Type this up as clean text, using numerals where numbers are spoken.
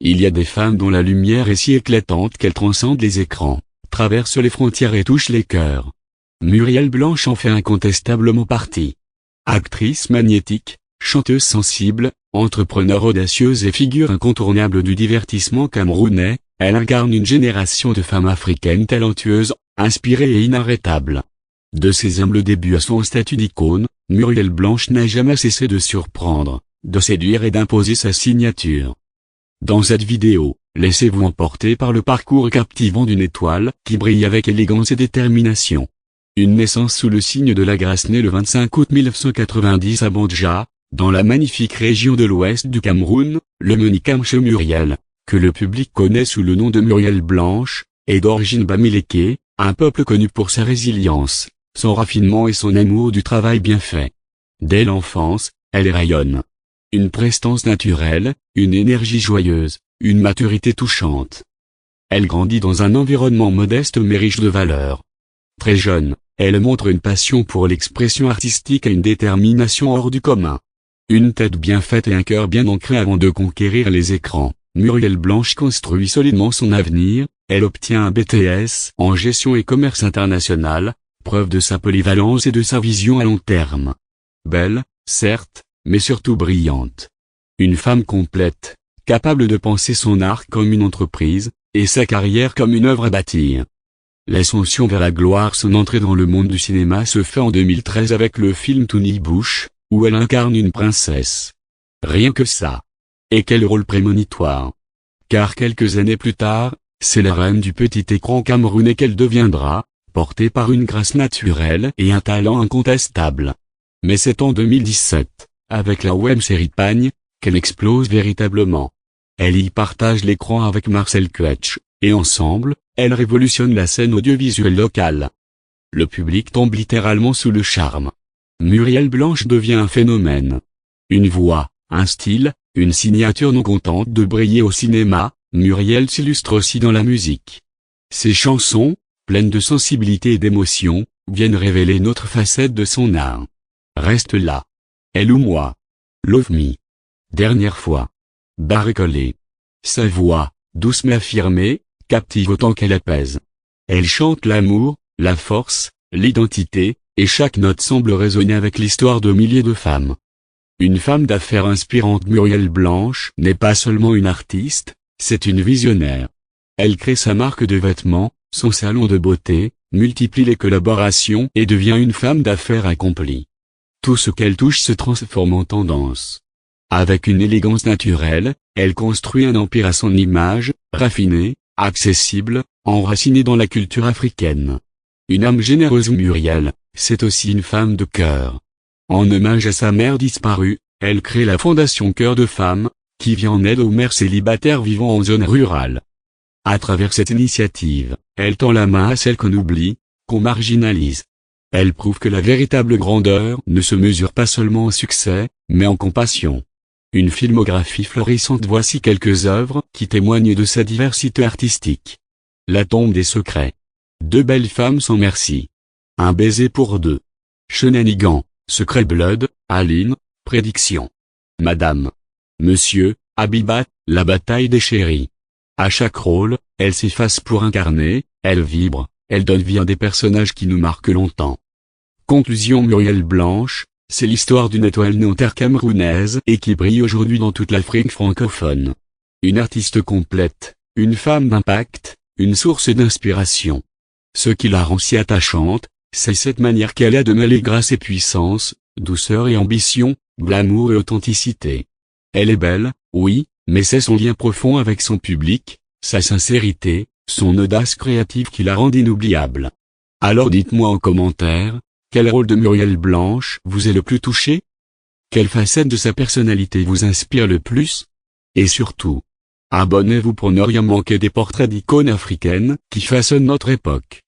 Il y a des femmes dont la lumière est si éclatante qu'elle transcende les écrans, traverse les frontières et touche les cœurs. Muriel Blanche en fait incontestablement partie. Actrice magnétique, chanteuse sensible, entrepreneur audacieuse et figure incontournable du divertissement camerounais, elle incarne une génération de femmes africaines talentueuses, inspirées et inarrêtables. De ses humbles débuts à son statut d'icône, Muriel Blanche n'a jamais cessé de surprendre, de séduire et d'imposer sa signature. Dans cette vidéo, laissez-vous emporter par le parcours captivant d'une étoile qui brille avec élégance et détermination. Une naissance sous le signe de la grâce née le 25 août 1990 à Bondja, dans la magnifique région de l'ouest du Cameroun, le Monikamche Muriel, que le public connaît sous le nom de Muriel Blanche, est d'origine bamileke, un peuple connu pour sa résilience, son raffinement et son amour du travail bien fait. Dès l'enfance, elle rayonne. Une prestance naturelle, une énergie joyeuse, une maturité touchante. Elle grandit dans un environnement modeste mais riche de valeurs. Très jeune, elle montre une passion pour l'expression artistique et une détermination hors du commun. Une tête bien faite et un cœur bien ancré avant de conquérir les écrans, Muriel Blanche construit solidement son avenir, elle obtient un BTS en gestion et commerce international, preuve de sa polyvalence et de sa vision à long terme. Belle, certes, mais surtout brillante. Une femme complète, capable de penser son art comme une entreprise, et sa carrière comme une œuvre à bâtir. L'ascension vers la gloire, son entrée dans le monde du cinéma se fait en 2013 avec le film Tony Bush, où elle incarne une princesse. Rien que ça. Et quel rôle prémonitoire. Car quelques années plus tard, c'est la reine du petit écran camerounais qu'elle deviendra, portée par une grâce naturelle et un talent incontestable. Mais c'est en 2017, avec la web-série Pagne, qu'elle explose véritablement. Elle y partage l'écran avec Marcel Quetch, et ensemble, elle révolutionne la scène audiovisuelle locale. Le public tombe littéralement sous le charme. Muriel Blanche devient un phénomène. Une voix, un style, une signature non contente de briller au cinéma, Muriel s'illustre aussi dans la musique. Ses chansons, pleines de sensibilité et d'émotion, viennent révéler une autre facette de son art. Reste là. Elle ou moi. Love Me. Dernière fois. Barré-collé. Sa voix, douce mais affirmée, captive autant qu'elle apaise. Elle chante l'amour, la force, l'identité, et chaque note semble résonner avec l'histoire de milliers de femmes. Une femme d'affaires inspirante, Muriel Blanche n'est pas seulement une artiste, c'est une visionnaire. Elle crée sa marque de vêtements, son salon de beauté, multiplie les collaborations et devient une femme d'affaires accomplie. Tout ce qu'elle touche se transforme en tendance. Avec une élégance naturelle, elle construit un empire à son image, raffiné, accessible, enraciné dans la culture africaine. Une âme généreuse, Muriel, c'est aussi une femme de cœur. En hommage à sa mère disparue, elle crée la fondation Cœur de Femme, qui vient en aide aux mères célibataires vivant en zone rurale. À travers cette initiative, elle tend la main à celles qu'on oublie, qu'on marginalise. Elle prouve que la véritable grandeur ne se mesure pas seulement en succès, mais en compassion. Une filmographie florissante, voici quelques œuvres qui témoignent de sa diversité artistique. La tombe des secrets. Deux belles femmes sans merci. Un baiser pour deux. Shenanigan, Secret Blood, Aline, Prédiction. Madame. Monsieur, Habibat, La bataille des chéris. À chaque rôle, elle s'efface pour incarner, elle vibre, elle donne vie à des personnages qui nous marquent longtemps. Conclusion, Muriel Blanche, c'est l'histoire d'une étoile née en terre camerounaise et qui brille aujourd'hui dans toute l'Afrique francophone. Une artiste complète, une femme d'impact, une source d'inspiration. Ce qui la rend si attachante, c'est cette manière qu'elle a de mêler grâce et puissance, douceur et ambition, glamour et authenticité. Elle est belle, oui, mais c'est son lien profond avec son public, sa sincérité, son audace créative qui la rend inoubliable. Alors dites-moi en commentaire, quel rôle de Muriel Blanche vous est le plus touché? Quelle facette de sa personnalité vous inspire le plus? Et surtout, abonnez-vous pour ne rien manquer des portraits d'icônes africaines qui façonnent notre époque.